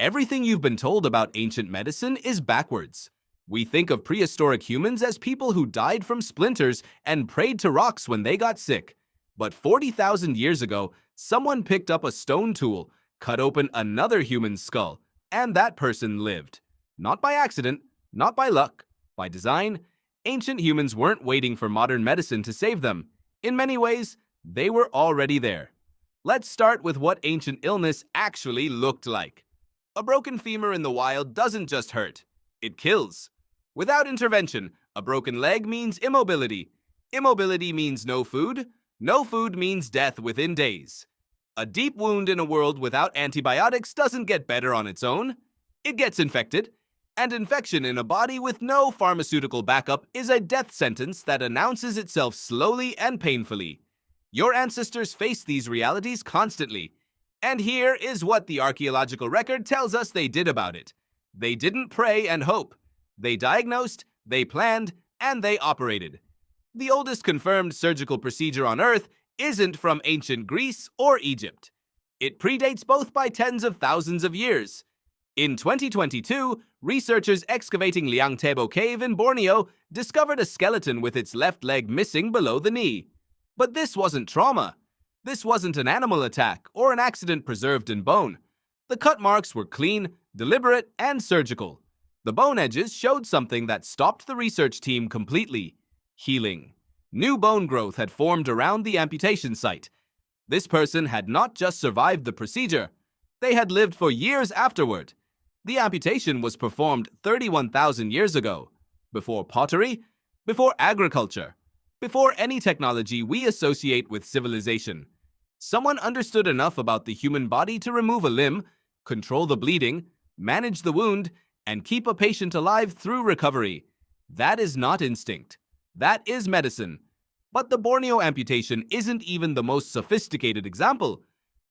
Everything you've been told about ancient medicine is backwards. We think of prehistoric humans as people who died from splinters and prayed to rocks when they got sick. But 40,000 years ago, someone picked up a stone tool, cut open another human's skull, and that person lived. Not by accident, not by luck, by design. Ancient humans weren't waiting for modern medicine to save them. In many ways, they were already there. Let's start with what ancient illness actually looked like. A broken femur in the wild doesn't just hurt, it kills. Without intervention, a broken leg means immobility. Immobility means no food. No food means death within days. A deep wound in a world without antibiotics doesn't get better on its own. It gets infected. And infection in a body with no pharmaceutical backup is a death sentence that announces itself slowly and painfully. Your ancestors faced these realities constantly. And here is what the archaeological record tells us they did about it. They didn't pray and hope. They diagnosed, they planned, and they operated. The oldest confirmed surgical procedure on Earth isn't from ancient Greece or Egypt. It predates both by tens of thousands of years. In 2022, researchers excavating Liang Tebo Cave in Borneo discovered a skeleton with its left leg missing below the knee. But this wasn't trauma. This wasn't an animal attack or an accident preserved in bone. The cut marks were clean, deliberate, and surgical. The bone edges showed something that stopped the research team completely: healing. New bone growth had formed around the amputation site. This person had not just survived the procedure, they had lived for years afterward. The amputation was performed 31,000 years ago, before pottery, before agriculture, before any technology we associate with civilization. Someone understood enough about the human body to remove a limb, control the bleeding, manage the wound, and keep a patient alive through recovery. That is not instinct. That is medicine. But the Borneo amputation isn't even the most sophisticated example.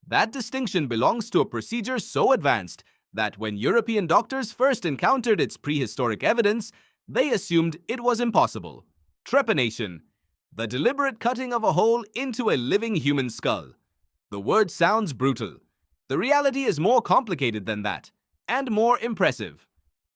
That distinction belongs to a procedure so advanced that when European doctors first encountered its prehistoric evidence, they assumed it was impossible. Trepanation, the deliberate cutting of a hole into a living human skull. The word sounds brutal. The reality is more complicated than that, and more impressive.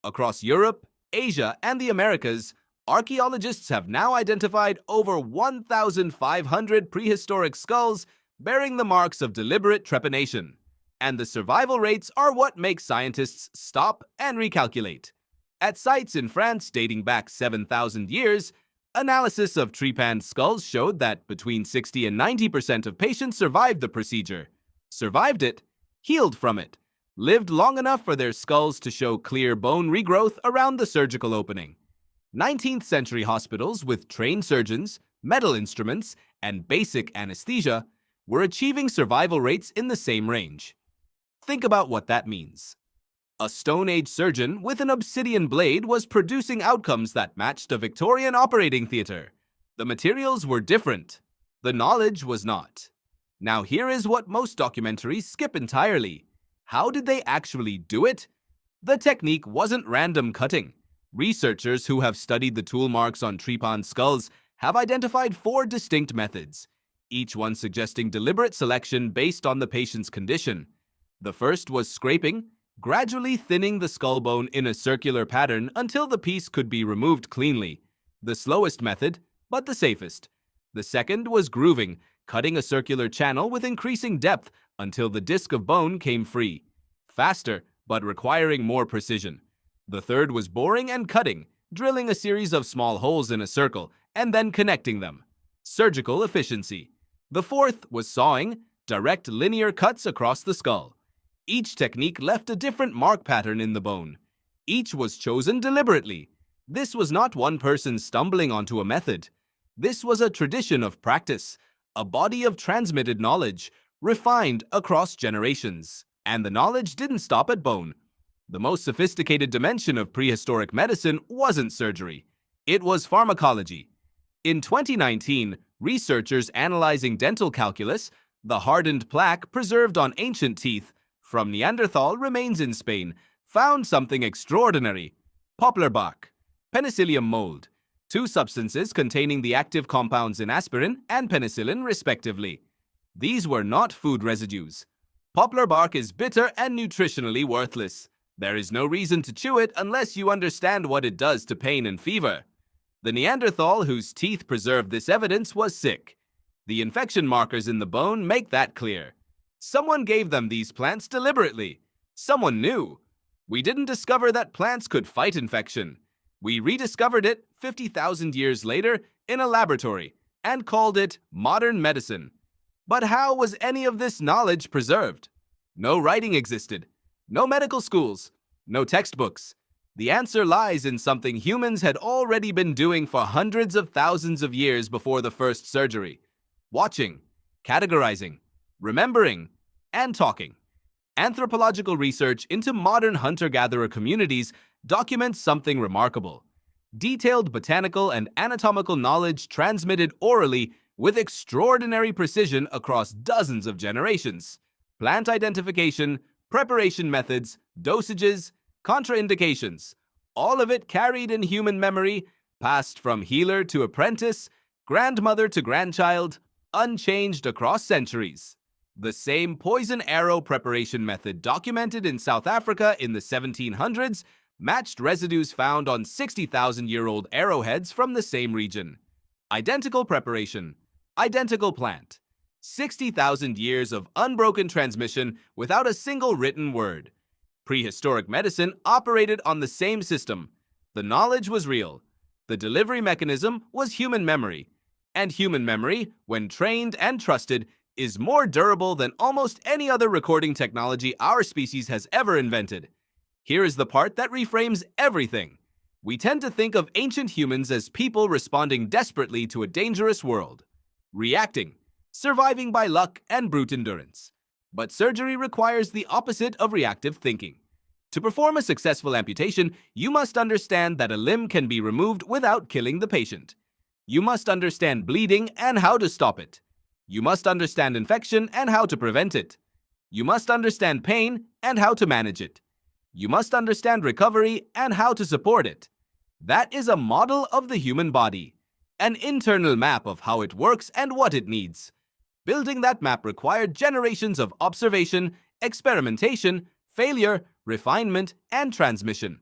Across Europe, Asia, and the Americas, archaeologists have now identified over 1,500 prehistoric skulls bearing the marks of deliberate trepanation. And the survival rates are what make scientists stop and recalculate. At sites in France dating back 7,000 years, analysis of trepanned skulls showed that between 60 and 90% of patients survived the procedure. Survived it, healed from it, lived long enough for their skulls to show clear bone regrowth around the surgical opening. 19th century hospitals with trained surgeons, metal instruments, and basic anesthesia were achieving survival rates in the same range. Think about what that means. A Stone Age surgeon with an obsidian blade was producing outcomes that matched a Victorian operating theater. The materials were different. The knowledge was not. Now here is what most documentaries skip entirely. How did they actually do it? The technique wasn't random cutting. Researchers who have studied the tool marks on trepanned skulls have identified 4 distinct methods, each one suggesting deliberate selection based on the patient's condition. The first was scraping, gradually thinning the skull bone in a circular pattern until the piece could be removed cleanly. The slowest method, but the safest. The second was grooving, cutting a circular channel with increasing depth until the disc of bone came free. Faster, but requiring more precision. The third was boring and cutting, drilling a series of small holes in a circle and then connecting them. Surgical efficiency. The fourth was sawing, direct linear cuts across the skull. Each technique left a different mark pattern in the bone. Each was chosen deliberately. This was not one person stumbling onto a method. This was a tradition of practice, a body of transmitted knowledge, refined across generations. And the knowledge didn't stop at bone. The most sophisticated dimension of prehistoric medicine wasn't surgery. It was pharmacology. In 2019, researchers analyzing dental calculus, the hardened plaque preserved on ancient teeth from Neanderthal remains in Spain, found something extraordinary: poplar bark, penicillium mold, 2 substances containing the active compounds in aspirin and penicillin respectively. These were not food residues. Poplar bark is bitter and nutritionally worthless. There is no reason to chew it unless you understand what it does to pain and fever. The Neanderthal whose teeth preserved this evidence was sick. The infection markers in the bone make that clear. Someone gave them these plants deliberately. Someone knew. We didn't discover that plants could fight infection. We rediscovered it 50,000 years later in a laboratory and called it modern medicine. But how was any of this knowledge preserved? No writing existed. No medical schools. No textbooks. The answer lies in something humans had already been doing for hundreds of thousands of years before the first surgery. Watching, categorizing, remembering, and talking. Anthropological research into modern hunter-gatherer communities documents something remarkable. Detailed botanical and anatomical knowledge transmitted orally with extraordinary precision across dozens of generations. Plant identification, preparation methods, dosages, contraindications, all of it carried in human memory, passed from healer to apprentice, grandmother to grandchild, unchanged across centuries. The same poison arrow preparation method documented in South Africa in the 1700s matched residues found on 60,000-year-old arrowheads from the same region. Identical preparation, identical plant. 60,000 years of unbroken transmission without a single written word. Prehistoric medicine operated on the same system. The knowledge was real. The delivery mechanism was human memory. And human memory, when trained and trusted, is more durable than almost any other recording technology our species has ever invented. Here is the part that reframes everything. We tend to think of ancient humans as people responding desperately to a dangerous world. Reacting, surviving by luck and brute endurance. But surgery requires the opposite of reactive thinking. To perform a successful amputation, you must understand that a limb can be removed without killing the patient. You must understand bleeding and how to stop it. You must understand infection and how to prevent it. You must understand pain and how to manage it. You must understand recovery and how to support it. That is a model of the human body, an internal map of how it works and what it needs. Building that map required generations of observation, experimentation, failure, refinement, and transmission.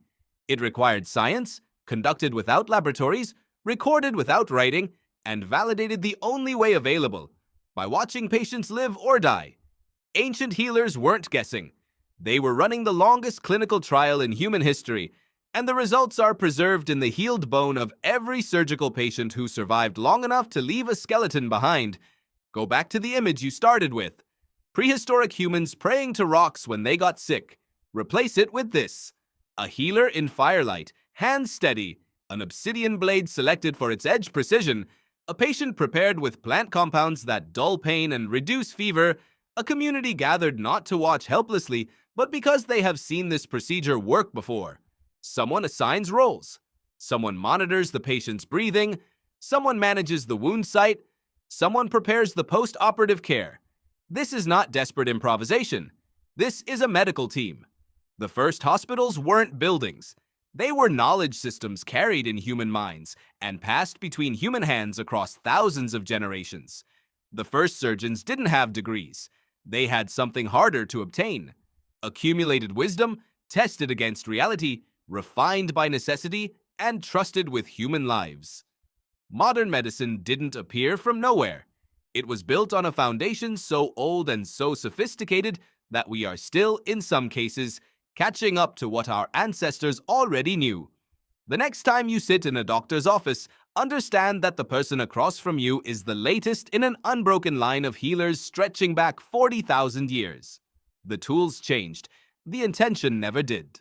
It required science, conducted without laboratories, recorded without writing, and validated the only way available, by watching patients live or die. Ancient healers weren't guessing. They were running the longest clinical trial in human history, and the results are preserved in the healed bone of every surgical patient who survived long enough to leave a skeleton behind. Go back to the image you started with. Prehistoric humans praying to rocks when they got sick. Replace it with this. A healer in firelight, hands steady, an obsidian blade selected for its edge precision, a patient prepared with plant compounds that dull pain and reduce fever, a community gathered not to watch helplessly, but because they have seen this procedure work before. Someone assigns roles. Someone monitors the patient's breathing. Someone manages the wound site. Someone prepares the post-operative care. This is not desperate improvisation. This is a medical team. The first hospitals weren't buildings. They were knowledge systems carried in human minds and passed between human hands across thousands of generations. The first surgeons didn't have degrees. They had something harder to obtain. Accumulated wisdom, tested against reality, refined by necessity, and trusted with human lives. Modern medicine didn't appear from nowhere. It was built on a foundation so old and so sophisticated that we are still, in some cases, catching up to what our ancestors already knew. The next time you sit in a doctor's office, understand that the person across from you is the latest in an unbroken line of healers stretching back 40,000 years. The tools changed. The intention never did.